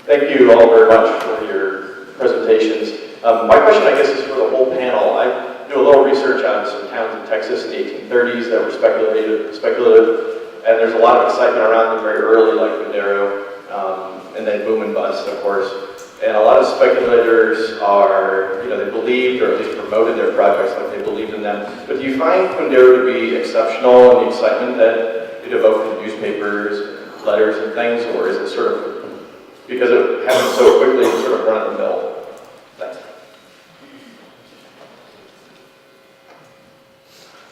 Thank you all very much for your presentations. My question, I guess, is for the whole panel. I do a little research on some towns in Texas in the 1830s that were speculative, and there's a lot of excitement around them very early, like Quindaro, and then boom and bust, of course. And a lot of speculators are, they believed, or at least promoted their projects like they believed in them. But do you find Quindaro to be exceptional in the excitement that it evoked in newspapers, letters, and things, or is it sort of, because it happened so quickly, it's sort of run of the mill? Thanks.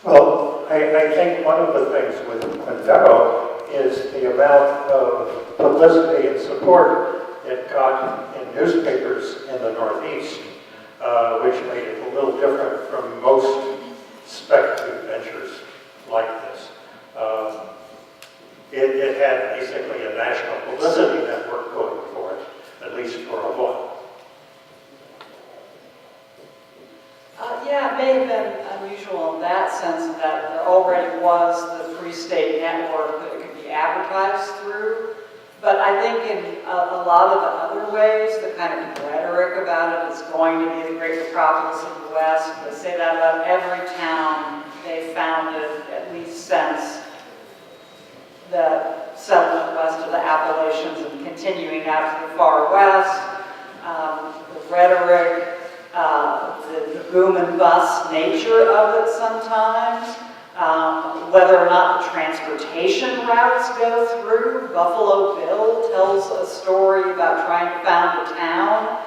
Well, I think one of the things with Quindaro is the amount of publicity and support it got in newspapers in the Northeast, which made it a little different from most speculative ventures like this. It had basically a national publicity network going for it, at least for a while. Yeah, it may have been unusual in that sense that there already was the Free State network that it could be advertised through. But I think in a lot of the other ways, the kind of rhetoric about it is going to be the great metropolis of the West. They say that about every town they founded, at least since the settlement west of the Appalachians and continuing out to the far west. The rhetoric, the boom and bust nature of it sometimes, whether or not the transportation routes go through. Buffalo Bill tells a story about trying to found a town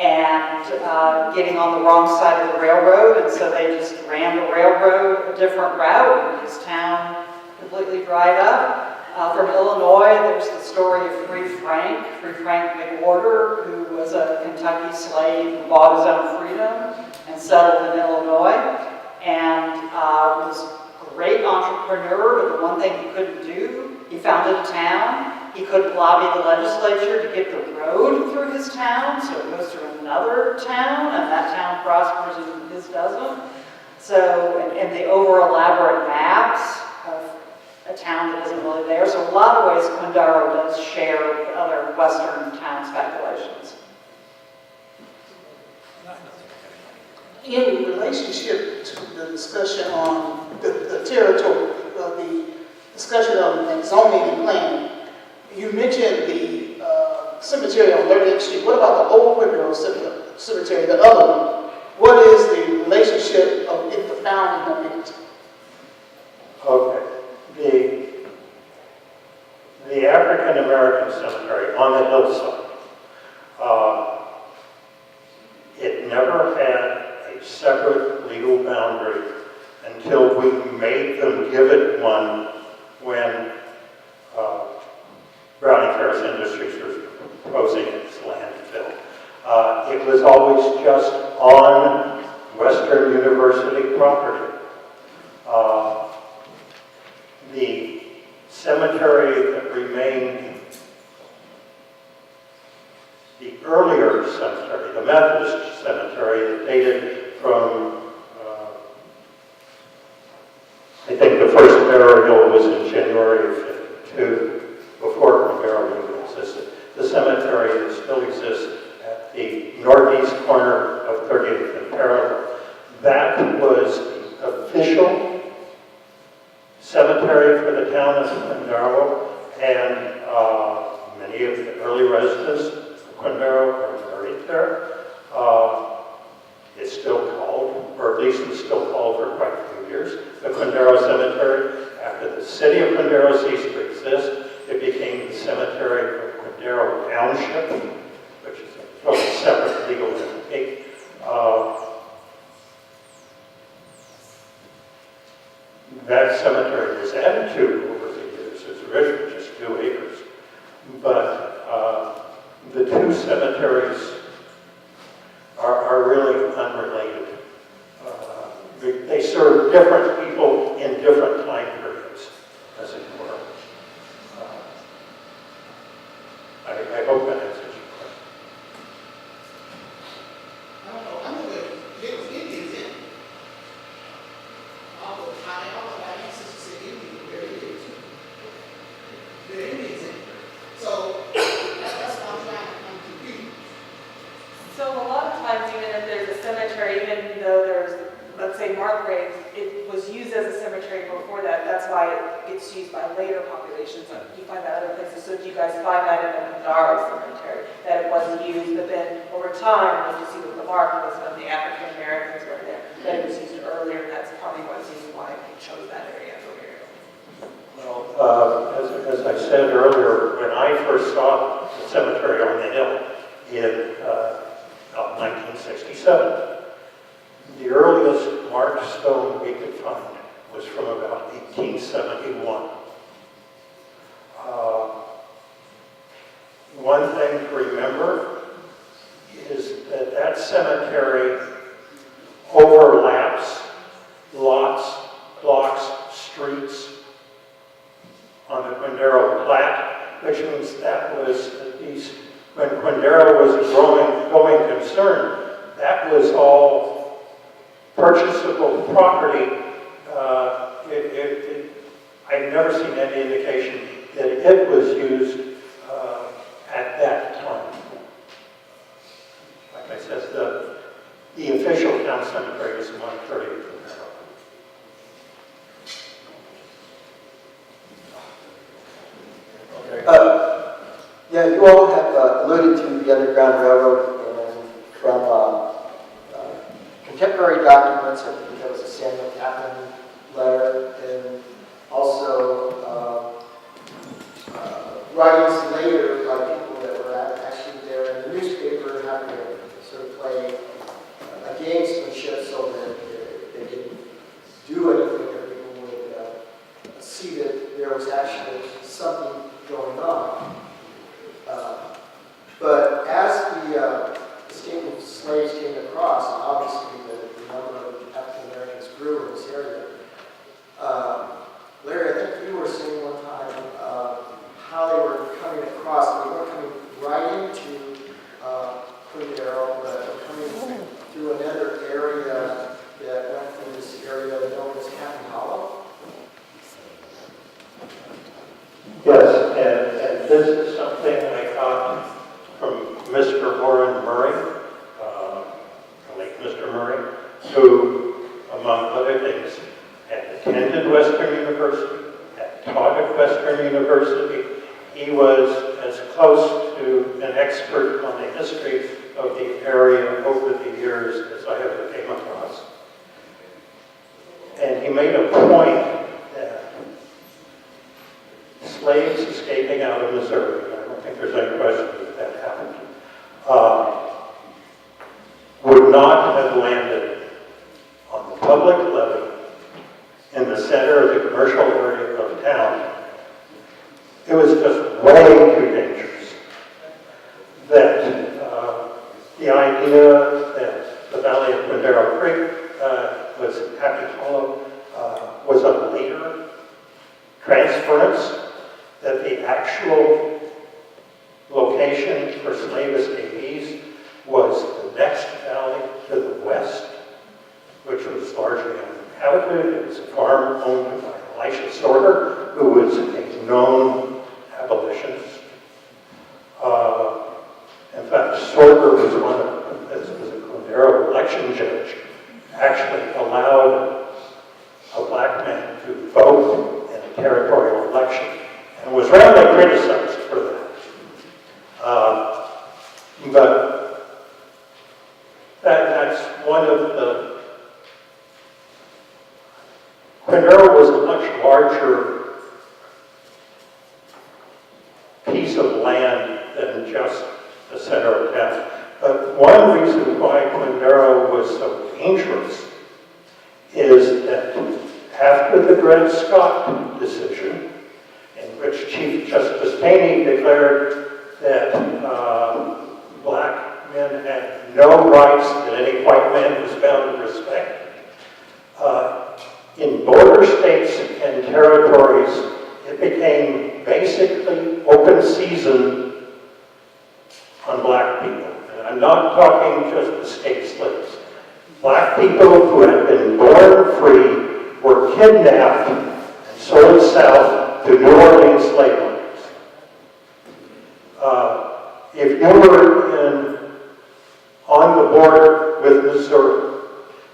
and getting on the wrong side of the railroad, and so they just ran the railroad a different route, and his town completely dried up. From Illinois, there's the story of Free Frank McWhorter, who was a Kentucky slave who bought his own freedom and settled in Illinois, and was a great entrepreneur, but the one thing he couldn't do, he founded a town. He couldn't lobby the legislature to get the road through his town, so it goes through another town, and that town prospers and his doesn't. So, and the over-elaborate maps of a town that isn't really there. So in a lot of ways, Quindaro does share with other Western town speculations. In relationship to the discussion on the territory, the discussion on zoning and planning, you mentioned the cemetery on 38th Street. What about the old Quindaro cemetery, the other one? What is the relationship of the founding of it? Okay. The African American cemetery on the hillside, it never had a separate legal boundary until we made them give it one when Browning Ferris Industries was proposing its landfill. It was always just on Western University property. The cemetery that remained, the earlier cemetery, the Methodist cemetery that dated from, I think the first burial was in January of '52, before Quindaro even existed. The cemetery that still exists at the northeast corner of 30th and Parallel. That was the official cemetery for the town of Quindaro, and many of the early residents of Quindaro are buried there. It's still called, or at least was still called for quite a few years, the Quindaro Cemetery. After the city of Quindaro ceased to exist, it became the cemetery of Quindaro Township, which is a totally separate legal entity. That cemetery was added to over the years. It's originally just 2 acres. But the two cemeteries are really unrelated. They serve different people in different time periods, as it were. I hope that answers your question. I don't know. I know that there was Indians in. I used to say Indians were very good. The Indians in. So gets used by later populations. You find that other places. So do you guys find that in the Quindaro Cemetery, that it wasn't used, but then over time, when you see what the mark was when the African Americans were there, that it was used earlier, and that's probably one reason why they chose that area for burial. Well, as I said earlier, when I first saw the cemetery on the hill in 1967, the earliest marked stone we could find was from about 1871. One thing to remember is that that cemetery overlaps lots, blocks, streets on the Quindaro Plat, which means that was at least, when Quindaro was a going concern, that was all purchasable property. I've never seen any indication that it was used at that time. Like I said, the official town cemetery is 130. Yeah, you all have alluded to the Underground Railroad, and from contemporary documents, I think that was a Samuel Tappan letter, and also writings later by people that were actually there in the newspaper having to sort of play a gamesmanship so that they didn't do anything, that people would see that there was actually something going on. But as the escaping slaves came across, and obviously the number of African Americans grew in this area, Larry, I think you were saying one time how they were coming across. They weren't coming right into Quindaro, but coming through another area that went through this area known as Happy Hollow. Yes, and this is something I got from Mr. Warren Murray, the late Mr. Murray, who, among other things, had attended Western University, had taught at Western University. He was as close to an expert on the history of the area over the years as I ever came across. And he made a point that slaves escaping out of Missouri, I don't think there's any question that happened, would not have landed on the public levee in the center of the commercial area of town. It was just way too dangerous. That the idea that the valley of Quindaro Creek was Happy Hollow was a later transference, that the actual location for slave escapees was the next valley to the west, which was largely uninhabited. It was a farm owned by Elisha Sorter, who was a known abolitionist. In fact, Sorter was one of, as a Quindaro election judge, actually allowed a black man to vote in a territorial election, and was roundly criticized for that. But that's one of the... Quindaro was a much larger piece of land than just the center of town. But one reason why Quindaro was so dangerous is that after the Dred Scott decision, in which Chief Justice Taney declared that black men had no rights that any white man was bound to respect, in border states and territories, it became basically open season on black people. And I'm not talking just escaped slaves. Black people who had been born free were kidnapped and sold south to New Orleans slave owners. If you were on the border with Missouri,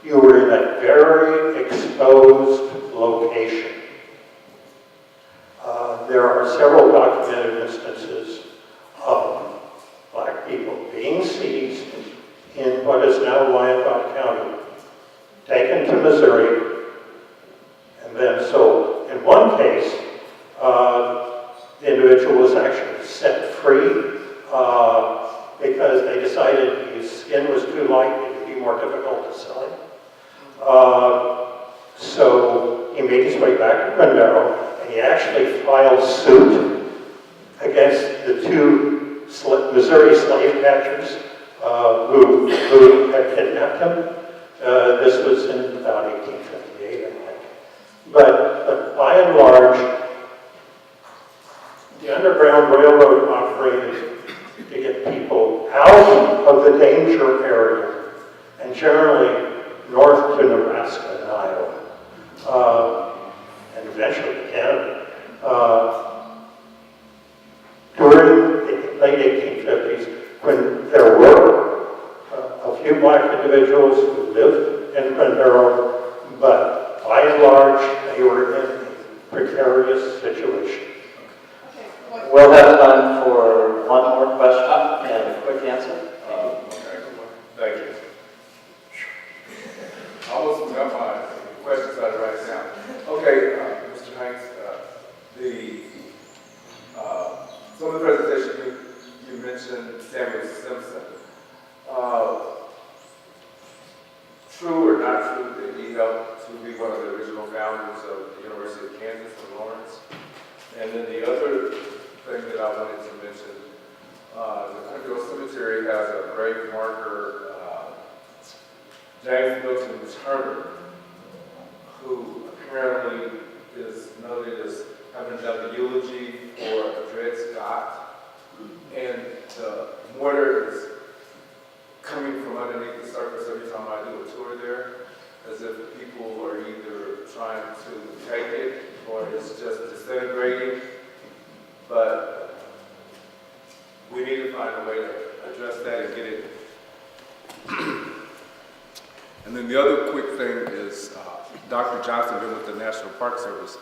you were in a very exposed location. several documented instances of black people being seized in what is now Wyandotte County, taken to Missouri, and then sold. In one case, the individual was actually set free because they decided his skin was too light and it would be more difficult to sell him. So he made his way back to Quindaro, and he actually filed suit against the two Missouri slave catchers who had kidnapped him. This was in about 1858, I think. But by and large, the Underground Railroad operated to get people out of the danger area, and generally north to Nebraska and Iowa, and eventually to Canada. During the late 1850s, when there were a few black individuals who lived in Quindaro, but by and large, they were in a precarious situation. We'll have time for one more question and a quick answer. Thank you. I almost got my questions out right now. Okay, Mr. Hancks, some of the presentation you mentioned Samuel Simpson. True or not true that he helped to be one of the original founders of the University of Kansas in Lawrence? And then the other thing that I wanted to mention, the Quindaro Cemetery has a grave marker, James Milton Turner, who apparently is noted as having done the eulogy for Dred Scott, and the mortar is coming from underneath the surface every time I do a tour there, as if people are either trying to take it or it's just disintegrating. But we need to find a way to address that and get it. And then the other quick thing is, Dr. Johnson been with the National Park Service.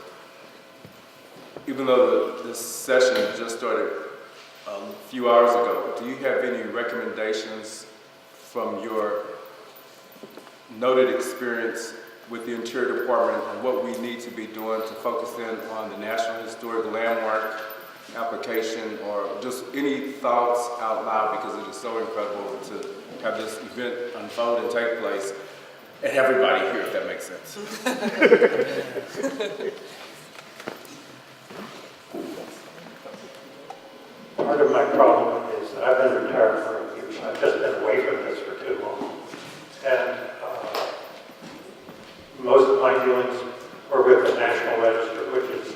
Even though this session just started a few hours ago, do you have any recommendations from your noted experience with the Interior Department on what we need to be doing to focus in on the National Historic Landmark application, or just any thoughts out loud, because it is so incredible to have this event unfold and take place and everybody here, if that makes sense. Part of my problem is that I've been retired for years. I've just been away from this for too long. And most of my dealings were with the National Register, which is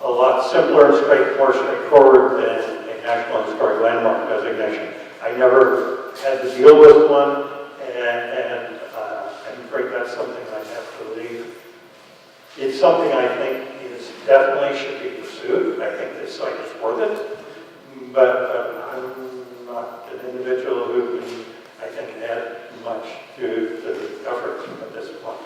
a lot simpler and more straightforward than a National Historic Landmark designation. I never had to deal with one, and I'm afraid that's something I have to leave. It's something I think is definitely should be pursued. I think this site is worth it, but I'm not an individual who can, I think, add much to the effort at this point.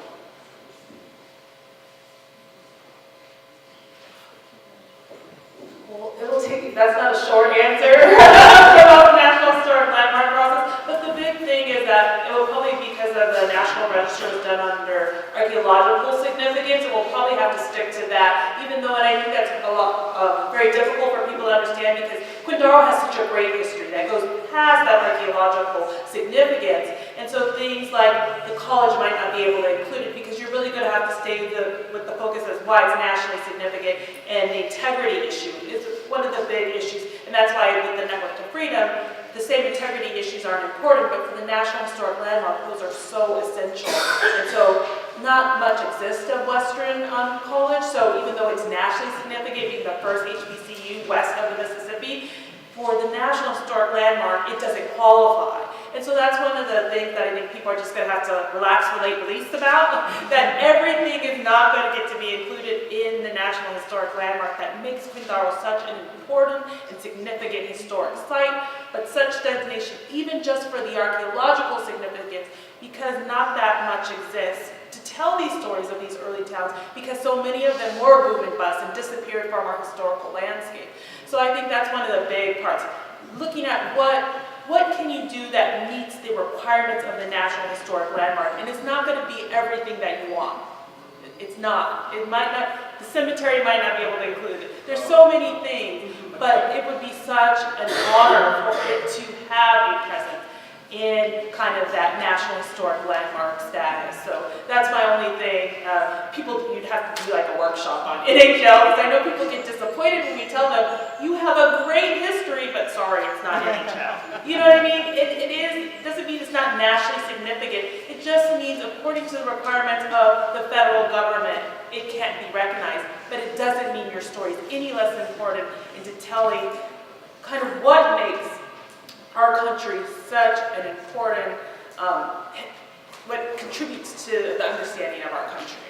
Well, it'll take, that's not a short answer about the National Historic Landmark process, but the big thing is that it will probably, because of the National Register was done under archaeological significance, it will probably have to stick to that, even though, and I think that's a lot, very difficult for people to understand, because Quindaro has such a great history that goes past that archaeological significance, and so things like the college might not be able to include it, because you're really going to have to stay with the focus as why it's nationally significant, and the integrity issue is one of the big issues, and that's why with the Network to Freedom, the same integrity issues aren't important, but for the National Historic Landmark, those are so essential. And so not much exists of Western College, so even though it's nationally significant, being the first HBCU west of the Mississippi, for the National Historic Landmark, it doesn't qualify. And so that's one of the things that I think people are just going to have to relax, relate, release about, that everything is not going to get to be included in the National Historic Landmark that makes Quindaro such an important and significant historic site, but such designation, even just for the archaeological significance, because not that much exists to tell tell these stories of these early towns because so many of them were boom and bust and disappeared from our historical landscape. So I think that's one of the big parts. Looking at what can you do that meets the requirements of the National Historic Landmark, and it's not going to be everything that you want. It's not. It might not. The cemetery might not be able to include it. There's so many things, but it would be such an honor for it to have a presence in kind of that National Historic Landmark status. So that's my only thing. You'd have to do like a workshop on NHL, because I know people get disappointed when we tell them, you have a great history, but sorry, it's not NHL. You know what I mean? It doesn't mean it's not nationally significant. It just means, according to the requirements of the federal government, it can't be recognized. But it doesn't mean your story is any less important into telling kind of what makes our country such an important, what contributes to the understanding of our country.